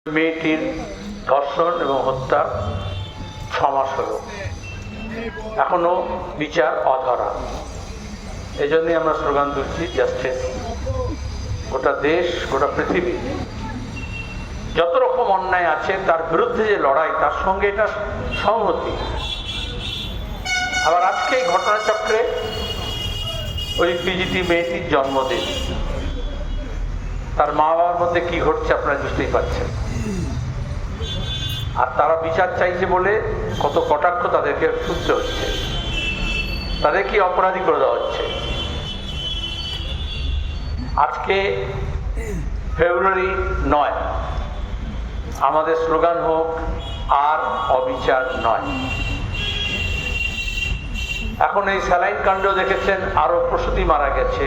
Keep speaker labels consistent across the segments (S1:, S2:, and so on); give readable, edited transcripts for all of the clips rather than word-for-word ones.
S1: মেয়েটির ধর্ষণ এবং হত্যা 6 মাস হলো, এখনো বিচার অধরা। এই জন্যই আমরা স্লোগান তুলছি জাস্টিস। গোটা দেশ, গোটা পৃথিবী যত রকম অন্যায় আছে তার বিরুদ্ধে যে লড়াই, তার সঙ্গে এটা সংহতি। আবার আজকে এই ঘটনাচক্রে ওই পিজিটি মেয়েটির জন্মদিন, তার মা বাবার মধ্যে কি ঘটছে আপনারা বুঝতেই পারছেন। আর তারা বিচার চাইছে বলে কত কটাক্ষ তাদেরকে শুনতে হচ্ছে, তাদের কি অপরাধী করে দেওয়া হচ্ছে। আজকে ফেব্রুয়ারি 9, আমাদের স্লোগান হোক আর অবিচার নয়। এখন এই স্যালাইন কাণ্ড দেখেছেন, আরো প্রসূতি মারা গেছে,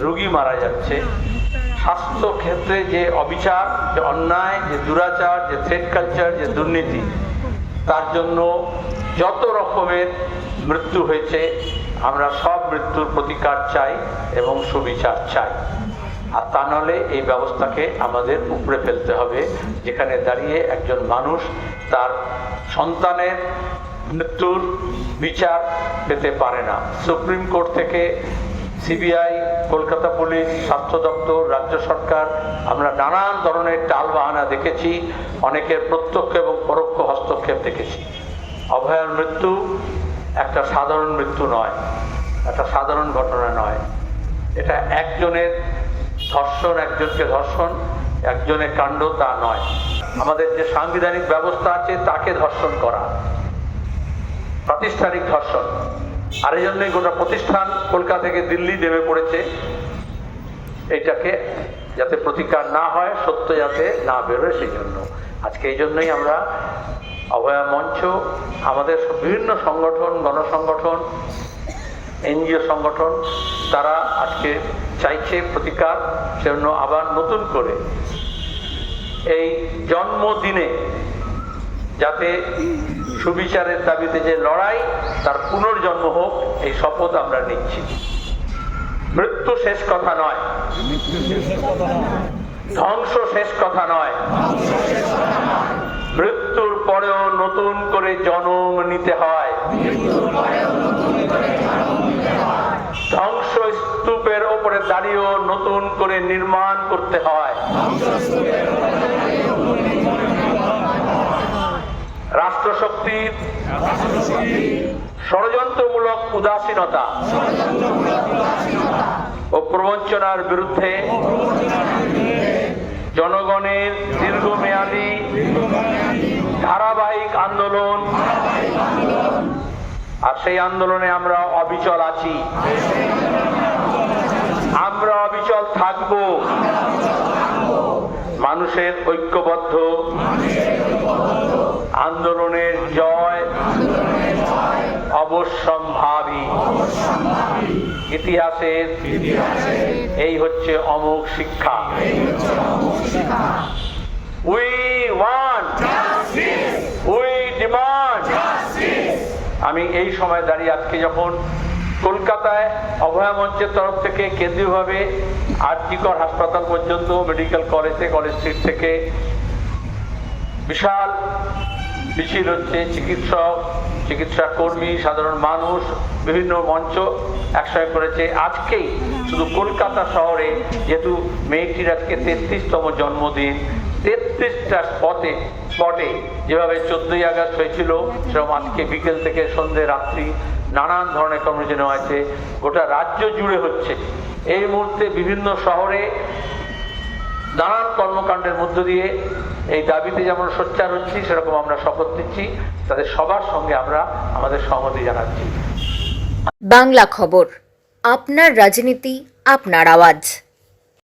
S1: রোগী মারা যাচ্ছে। স্বাস্থ্য ক্ষেত্রে যে অবিচার, যে অন্যায়, যে দুরাচার, যে থ্রেড কালচার, যে দুর্নীতি, তার জন্য যত রকমের মৃত্যু হয়েছে, আমরা সব মৃত্যুর প্রতিকার চাই এবং সুবিচার চাই। আর তা নাহলে এই ব্যবস্থাকে আমাদের উপড়ে ফেলতে হবে, যেখানে দাঁড়িয়ে একজন মানুষ তার সন্তানের মৃত্যুর বিচার পেতে পারে না। সুপ্রিম কোর্ট থেকে সিবিআই, কলকাতা পুলিশ, স্বাস্থ্য দপ্তর, রাজ্য সরকার, আমরা নানান ধরনের টালবাহানা দেখেছি, অনেকের প্রত্যক্ষ এবং পরোক্ষ হস্তক্ষেপ দেখেছি। অভয়ার মৃত্যু একটা সাধারণ মৃত্যু নয়, একটা সাধারণ ঘটনা নয়। এটা একজনের ধর্ষণ, একজনকে ধর্ষণ, একজনের কাণ্ড তা নয়। আমাদের যে সাংবিধানিক ব্যবস্থা আছে তাকে ধর্ষণ করা প্রাতিষ্ঠানিক ধর্ষণ। আর এই জন্যই গোটা প্রতিষ্ঠান কলকাতা থেকে দিল্লি নেমে পড়েছে, এইটাকে যাতে প্রতিকার না হয়, সত্য যাতে না বেরোয় সেই জন্য। আজকে এই জন্যই আমরা অভয়া মঞ্চ, আমাদের বিভিন্ন সংগঠন, গণসংগঠন, এনজিও সংগঠন, তারা আজকে চাইছে প্রতিকার। সেজন্য আবার নতুন করে এই জন্মদিনে যাতে সুবিচারের দাবিতে যে লড়াই, তার পুনর্জন্ম হোক, এই শপথ আমরা নিচ্ছি। মৃত্যু শেষ কথা নয়, ধ্বংস শেষ কথা নয়, মৃত্যুর পরেও নতুন করে জন্ম নিতে হয়। ধ্বংস স্তূপের ওপরে দাঁড়িয়েও নতুন করে নির্মাণ করতে হয়। রাষ্ট্রশক্তির ষড়যন্ত্রমূলক উদাসীনতা ও প্রবঞ্চনার বিরুদ্ধে জনগণের দীর্ঘমেয়াদী ধারাবাহিক আন্দোলন, আর সেই আন্দোলনে আমরা অবিচল আছি, আমরা অবিচল থাকব। মানুষের ঐক্যবদ্ধ আন্দোলনের জয় অবশ্যম্ভাবী। ইতিহাসের এই হচ্ছে অমোঘ শিক্ষা। We want, we demand. আমি এই সময় দাঁড়িয়ে আজকে যখন কলকাতায় অভয়া মঞ্চের তরফ থেকে কেন্দ্রীয়ভাবে আরজিকর হাসপাতাল পর্যন্ত, মেডিকেল কলেজ স্ট্রিট থেকে বিশাল মিছিল হচ্ছে, চিকিৎসক, চিকিৎসা কর্মী, সাধারণ মানুষ, বিভিন্ন মঞ্চ একসঙ্গে করেছে। আজকেই শুধু কলকাতা শহরে, যেহেতু মেয়েটির আজকে 33তম জন্মদিন, 33টা স্পটে যেভাবে 14ই আগস্ট হয়েছিল, সেরকম আজকে বিকেল থেকে সন্ধ্যে রাত্রি নানান ধরনের কর্মসূচি নেওয়া হয়েছে। গোটা রাজ্য জুড়ে হচ্ছে। এই মুহূর্তে বিভিন্ন শহরে নানান কর্মকাণ্ডের মধ্য দিয়ে এই দাবিতে যেমন সোচ্চার হচ্ছি, সেরকম আমরা শপথ নিচ্ছি। তাদের সবার সঙ্গে আমরা আমাদের সংহতি জানাচ্ছি।
S2: বাংলা খবর, আপনার রাজনীতি, আপনার আওয়াজ।